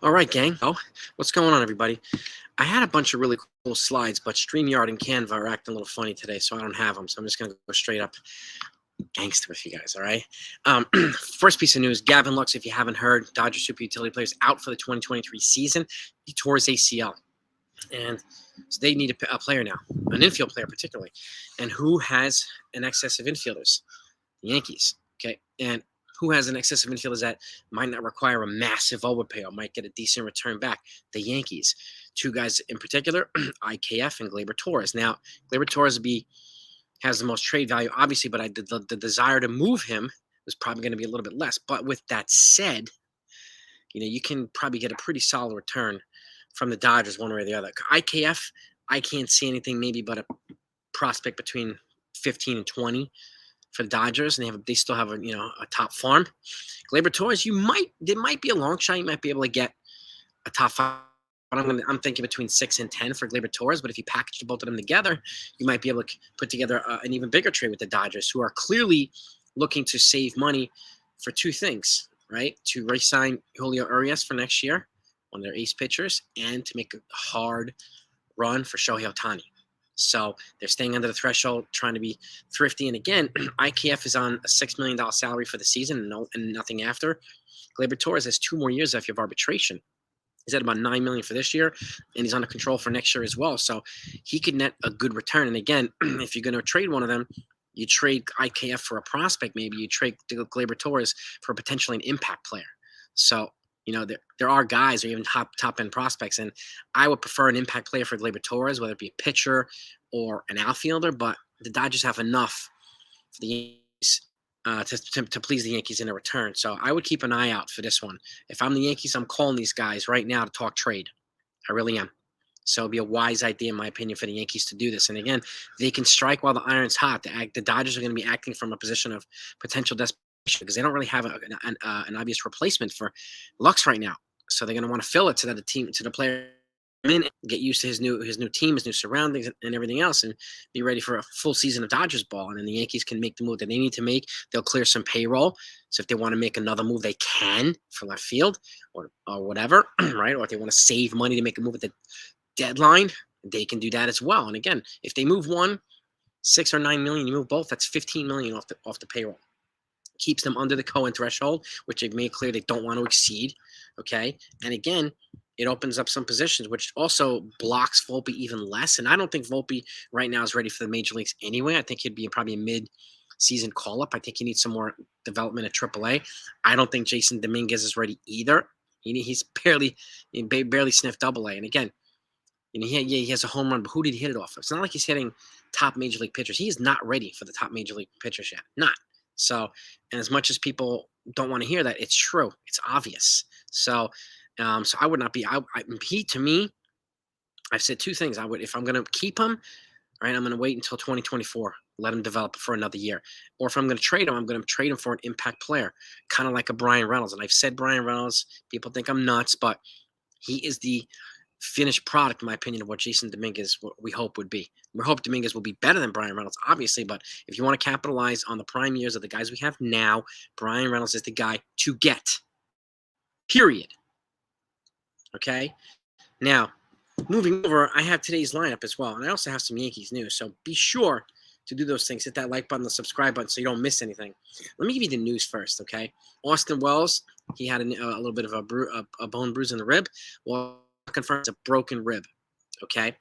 All right, gang. Oh, what's going on, everybody? I had a bunch of really cool slides, but StreamYard and Canva are acting a little funny today, so I don't have them. So I'm just going to go straight up gangster with you guys, all right? First piece of news, Gavin Lux, if you haven't heard, Dodger Super Utility Players out for the 2023 season. He tore his ACL, and so they need a player now, an infield player particularly. And who has an excess of infielders? The Yankees, okay? And who has an excess of infielders that might not require a massive overpay or might get a decent return back? The Yankees. Two guys in particular, IKF and Gleyber Torres. Now, Gleyber Torres has the most trade value, obviously, but the desire to move him was probably going to be a little bit less. But with that said, you can probably get a pretty solid return from the Dodgers one way or the other. IKF, I can't see anything maybe but a prospect between 15 and 20 for the Dodgers, and they still have a top farm. Gleyber Torres, there might be a long shot. You might be able to get a top five. But I'm thinking between 6 and 10 for Gleyber Torres. But if you package both of them together, you might be able to put together an even bigger trade with the Dodgers, who are clearly looking to save money for two things, right? To re-sign Julio Urias for next year, one of their ace pitchers, and to make a hard run for Shohei Ohtani. So they're staying under the threshold, trying to be thrifty. And again, IKF is on a $6 million salary for the season and nothing after. Gleyber Torres has 2 more years left of arbitration. He's at about $9 million for this year, and he's under control for next year as well. So he could net a good return. And again, if you're going to trade one of them, you trade IKF for a prospect. Maybe you trade Gleyber Torres for potentially an impact player. So there are guys or even top end prospects, and I would prefer an impact player for Gleyber Torres, whether it be a pitcher or an outfielder. But the Dodgers have enough for the Yankees to please the Yankees in a return. So I would keep an eye out for this one. If I'm the Yankees, I'm calling these guys right now to talk trade. I really am. So it'd be a wise idea, in my opinion, for the Yankees to do this. And again, they can strike while the iron's hot. The Dodgers are going to be acting from a position of potential desperation because they don't really have an obvious replacement for Lux right now. So they're going to want to fill it so that the player in, get used to his new team, his new surroundings, and everything else, and be ready for a full season of Dodgers ball. And then the Yankees can make the move that they need to make. They'll clear some payroll. So if they want to make another move, they can for left field or whatever, right? Or if they want to save money to make a move at the deadline, they can do that as well. And again, if they move one, 6 or 9 million, you move both, that's 15 million off the payroll. Keeps them under the Cohen threshold, which they've made clear they don't want to exceed. Okay. And again, it opens up some positions, which also blocks Volpe even less. And I don't think Volpe right now is ready for the major leagues anyway. I think he'd be probably a mid-season call-up. I think he needs some more development at AAA. I don't think Jason Dominguez is ready either. He's barely sniffed AA. And again, he has a home run, but who did he hit it off of? It's not like he's hitting top major league pitchers. He is not ready for the top major league pitchers yet. Not. So, and as much as people don't want to hear that, it's true. It's obvious. So I would not be. He, to me, I've said 2 things. If I'm going to keep him, right, I'm going to wait until 2024, let him develop for another year. Or if I'm going to trade him, I'm going to trade him for an impact player, kind of like a Brian Reynolds. And I've said Brian Reynolds. People think I'm nuts, but he is the finished product, in my opinion, of what Jason Dominguez we hope would be. We hope Dominguez will be better than Brian Reynolds, obviously, but if you want to capitalize on the prime years of the guys we have now, Brian Reynolds is the guy to get. Period. Okay? Now, moving over, I have today's lineup as well, and I also have some Yankees news, so be sure to do those things. Hit that like button, the subscribe button, so you don't miss anything. Let me give you the news first, okay? Austin Wells, he had a little bit of a bone bruise in the rib. Well, confirmed it's a broken rib. Okay,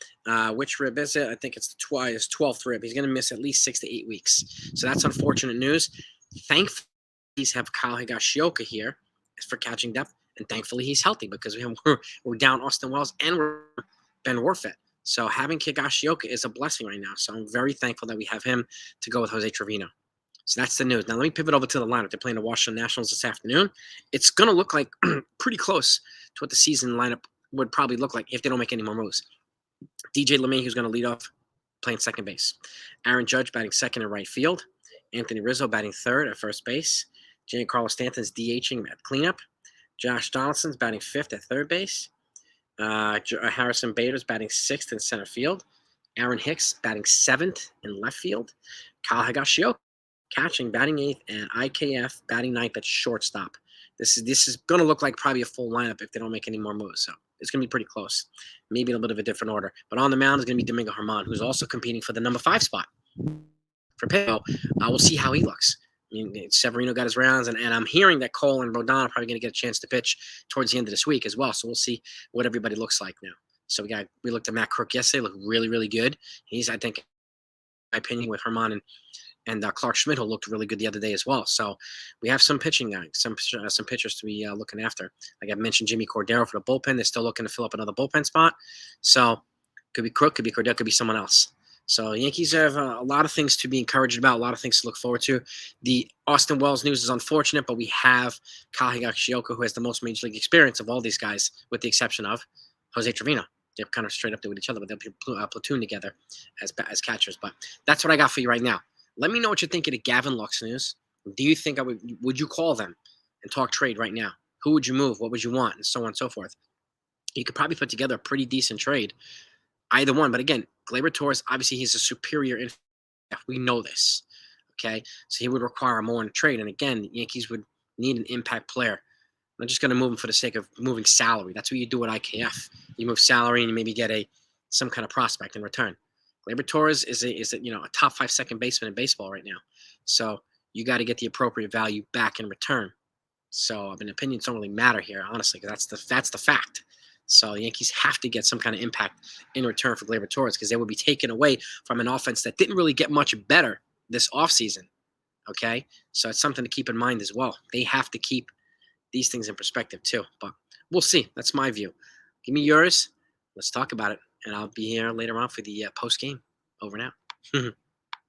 which rib is it? I think it's his 12th rib. He's going to miss at least 6 to 8 weeks. So that's unfortunate news. Thankfully, he's have Kyle Higashioka here for catching depth, and thankfully he's healthy because we're down Austin Wells and we're Ben Rortvedt. So having Higashioka is a blessing right now. So I'm very thankful that we have him to go with Jose Trevino. So that's the news. Now let me pivot over to the lineup. They're playing the Washington Nationals this afternoon. It's going to look like pretty close to what the season lineup would probably look like if they don't make any more moves. DJ LeMay, who's going to lead off, playing second base. Aaron Judge batting second in right field. Anthony Rizzo batting third at first base. Giancarlo Stanton's DHing at cleanup. Josh Donaldson's batting fifth at third base. Harrison Bader's batting sixth in center field. Aaron Hicks batting seventh in left field. Kyle Higashioka catching, batting eighth, and IKF batting ninth at shortstop. This is going to look like probably a full lineup if they don't make any more moves. So it's going to be pretty close. Maybe a little bit of a different order. But on the mound is going to be Domingo Germán, who's also competing for the number 5 spot for pitching. We'll see how he looks. I mean, Severino got his rounds, and I'm hearing that Cole and Rodon are probably going to get a chance to pitch towards the end of this week as well. So we'll see what everybody looks like now. So we looked at Matt Crook yesterday, looked really, really good. He's, I think, in my opinion, with Germán and Clark Schmidt, who looked really good the other day as well. So we have some pitching guys, some pitchers to be looking after. Like I mentioned, Jimmy Cordero for the bullpen. They're still looking to fill up another bullpen spot. So could be Crook, could be Cordero, could be someone else. So Yankees have a lot of things to be encouraged about, a lot of things to look forward to. The Austin Wells news is unfortunate, but we have Kyle Higashioka, who has the most major league experience of all these guys, with the exception of Jose Trevino. They're kind of straight up there with each other, but they'll platoon together as catchers. But that's what I got for you right now. Let me know what you think of the Gavin Lux news. Do you think would you call them and talk trade right now? Who would you move? What would you want? And so on and so forth. You could probably put together a pretty decent trade. Either one. But again, Gleyber Torres, obviously he's a superior infielder. We know this. Okay? So he would require more in a trade. And again, the Yankees would need an impact player. I'm not just going to move him for the sake of moving salary. That's what you do at IKF. You move salary and you maybe get some kind of prospect in return. Gleyber Torres is a top 5 second baseman in baseball right now. So you got to get the appropriate value back in return. So I mean, opinions don't really matter here, honestly, because that's the fact. So the Yankees have to get some kind of impact in return for Gleyber Torres, because they would be taken away from an offense that didn't really get much better this offseason. Okay? So it's something to keep in mind as well. They have to keep these things in perspective too. But we'll see. That's my view. Give me yours. Let's talk about it. And I'll be here later on for the post game. Over now.